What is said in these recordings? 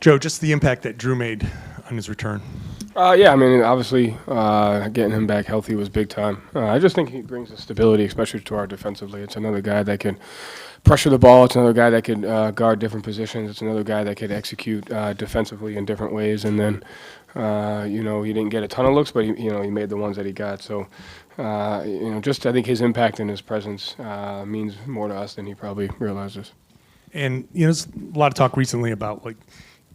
Joe, just the impact that Drew made on his return. Yeah, I mean, obviously, getting him back healthy was big time. I just think he brings a stability, especially to our defensively. It's another guy that can pressure the ball. It's another guy that can guard different positions. It's another guy that can execute defensively in different ways. And then, he didn't get a ton of looks, but he made the ones that he got. So, just I think his impact and his presence means more to us than he probably realizes. And there's a lot of talk recently about like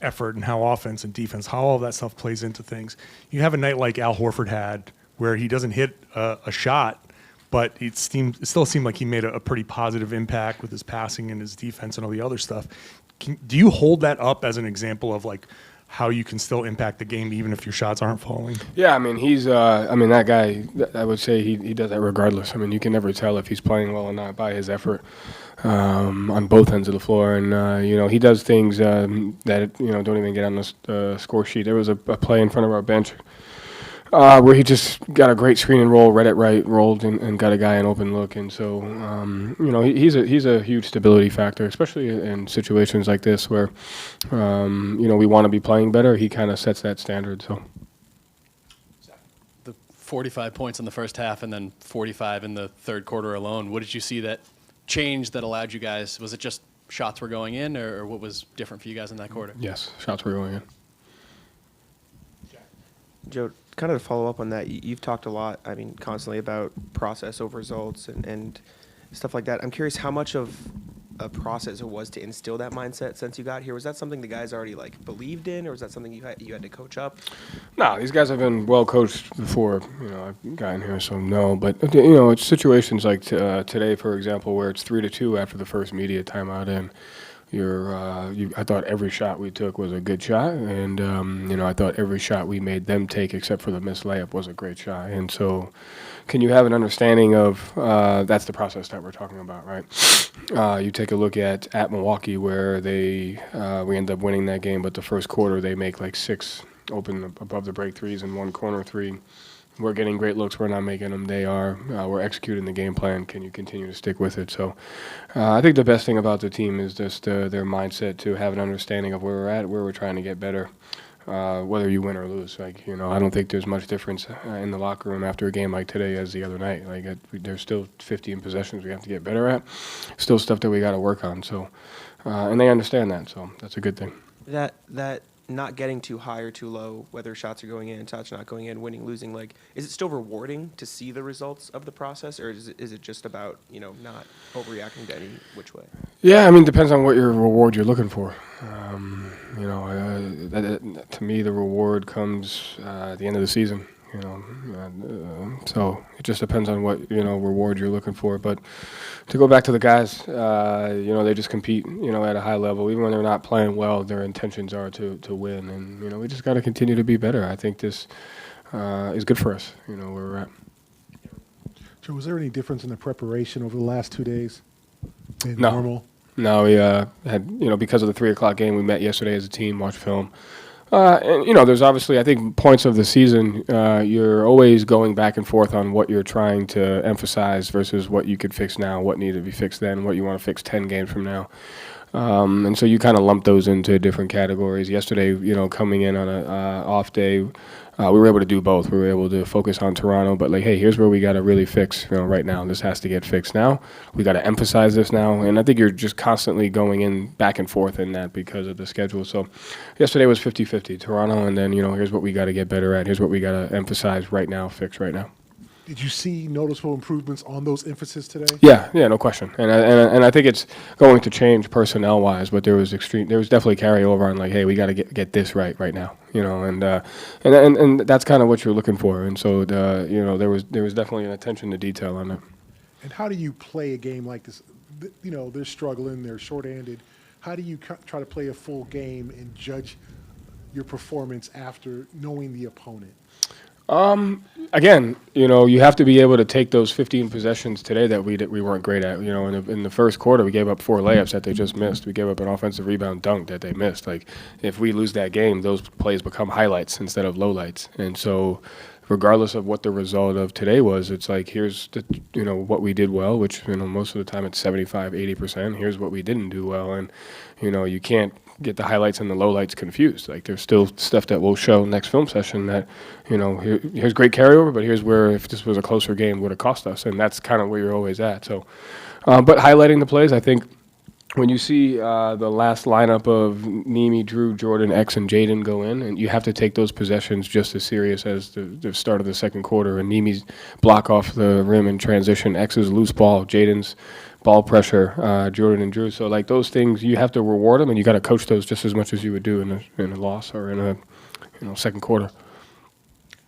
effort and how offense and defense, how all that stuff plays into things. You have a night like Al Horford had where he doesn't hit a shot, but it still seemed like he made a pretty positive impact with his passing and his defense and all the other stuff. Do you hold that up as an example of like how you can still impact the game even if your shots aren't falling? Yeah, I mean, he's that guy, I would say he does that regardless. I mean, you can never tell if he's playing well or not by his effort on both ends of the floor. And, he does things that, don't even get on the score sheet. There was a play in front of our bench where he just got a great screen and roll, read it right, rolled, and got a guy an open look. And so, he's a huge stability factor, especially in situations like this where, we want to be playing better. He kind of sets that standard. So, the 45 points in the first half and then 45 in the third quarter alone. What did you see that changed that allowed you guys? Was it just shots were going in, or what was different for you guys in that quarter? Yes, shots were going in. Joe, kind of to follow up on that, you've talked a lot, constantly about process over results and stuff like that. I'm curious how much of a process it was to instill that mindset since you got here. Was that something the guys already believed in, or was that something you had to coach up? No, these guys have been well coached before, I've gotten here, so no. But, it's situations like today, for example, where it's 3-2 after the first media timeout, and I thought every shot we took was a good shot, and I thought every shot we made them take, except for the missed layup, was a great shot. And so, can you have an understanding of that's the process that we're talking about, right? You take a look at Milwaukee, where we end up winning that game, but the first quarter they make like 6 open above the break threes and 1 corner three. We're getting great looks. We're not making them. They are. We're executing the game plan. Can you continue to stick with it? So I think the best thing about the team is just their mindset to have an understanding of where we're at, where we're trying to get better, whether you win or lose. I don't think there's much difference in the locker room after a game like today as the other night. There's still 15 possessions we have to get better at, still stuff that we got to work on. So, and they understand that. So that's a good thing. That not getting too high or too low, whether shots are going in, shots not going in, winning, losing, is it still rewarding to see the results of the process, or is it just about, not overreacting to any which way? Yeah, depends on what your reward you're looking for. To me, the reward comes at the end of the season. So it just depends on what reward you're looking for. But to go back to the guys, they just compete at a high level. Even when they're not playing well, their intentions are to win, and we just got to continue to be better. I think this is good for us. Where we're at. Joe, was there any difference in the preparation over the last 2 days? No. Normal? No, we had because of the 3:00 game, we met yesterday as a team, watched film. And, there's obviously, I think, points of the season, you're always going back and forth on what you're trying to emphasize versus what you could fix now, what needed to be fixed then, what you want to fix 10 games from now. And so you kind of lump those into different categories. Yesterday, coming in on an off day, we were able to do both. We were able to focus on Toronto, but hey, here's where we got to really fix, right now. This has to get fixed now. We got to emphasize this now. And I think you're just constantly going in back and forth in that because of the schedule. So yesterday was 50-50, Toronto, and then, here's what we got to get better at. Here's what we got to emphasize right now, fix right now. Did you see noticeable improvements on those emphasis today? Yeah, no question. And I think it's going to change personnel-wise, but there was definitely carryover on hey, we got to get this right now, and that's kind of what you're looking for. And so there was definitely an attention to detail on it. And how do you play a game like this? They're struggling, they're shorthanded. How do you try to play a full game and judge your performance after knowing the opponent? Again, you have to be able to take those 15 possessions today that we weren't great at. In the first quarter, we gave up 4 layups that they just missed. We gave up an offensive rebound dunk that they missed. If we lose that game, those plays become highlights instead of lowlights. And so, regardless of what the result of today was, it's here's what we did well, which most of the time it's 75-80%. Here's what we didn't do well, and you can't get the highlights and the lowlights confused. Like there's still stuff that we'll show next film session that, here's great carryover, but here's where if this was a closer game would have cost us, and that's kind of where you're always at. So, but highlighting the plays, I think. When you see the last lineup of Nemi, Drew, Jordan, X, and Jaden go in, and you have to take those possessions just as serious as the start of the second quarter. And Nemi's block off the rim in transition, X's loose ball, Jaden's ball pressure, Jordan and Drew. So like those things, you have to reward them, and you got to coach those just as much as you would do in a loss or in a second quarter.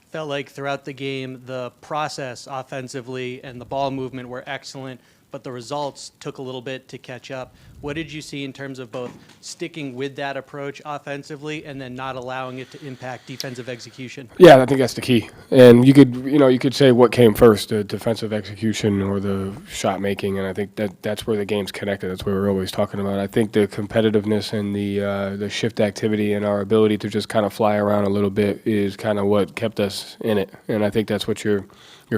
Felt like throughout the game, the process offensively and the ball movement were excellent, but the results took a little bit to catch up. What did you see in terms of both sticking with that approach offensively and then not allowing it to impact defensive execution? Yeah, I think that's the key. And you could say what came first, the defensive execution or the shot making, and I think that's where the game's connected. That's what we're always talking about. I think the competitiveness and the shift activity and our ability to just kind of fly around a little bit is kind of what kept us in it. And I think that's what you're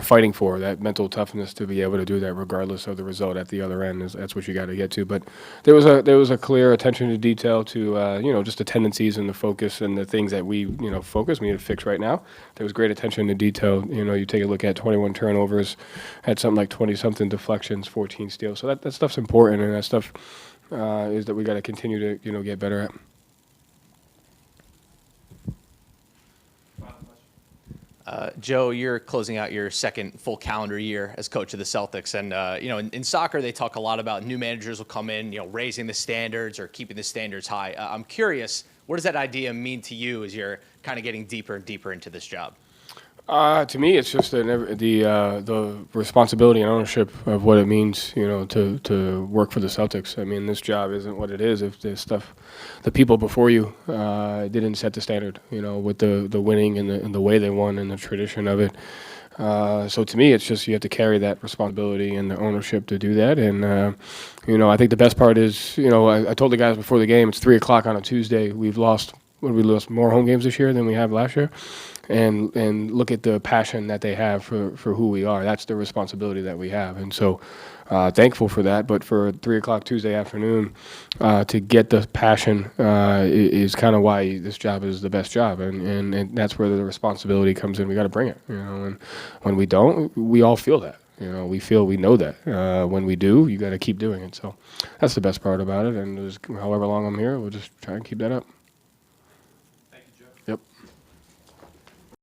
fighting for, that mental toughness to be able to do that regardless of the result at the other end. That's what you got to get to. But there was a clear attention to detail to just the tendencies and the focus and the things that we we need to fix right now. There was great attention to detail. You take a look at 21 turnovers, had something like 20 something deflections, 14 steals. So that stuff's important, and that stuff is that we got to continue to get better at. Joe, you're closing out your second full calendar year as coach of the Celtics, and in soccer they talk a lot about new managers will come in, raising the standards or keeping the standards high. I'm curious, what does that idea mean to you as you're kind of getting deeper and deeper into this job? To me, it's just the responsibility and ownership of what it means, to work for the Celtics. I mean, this job isn't what it is if the people before you didn't set the standard, with the winning and the way they won and the tradition of it. So to me, it's just you have to carry that responsibility and the ownership to do that. And I think the best part is, I told the guys before the game, it's 3:00 on a Tuesday. We lost more home games this year than we have last year. And look at the passion that they have for who we are. That's the responsibility that we have. And so thankful for that. But for 3:00 Tuesday afternoon, to get the passion is kind of why this job is the best job. And that's where the responsibility comes in. We got to bring it. And when we don't, we all feel that. We know that. When we do, you got to keep doing it. So that's the best part about it. And however long I'm here, we'll just try and keep that up.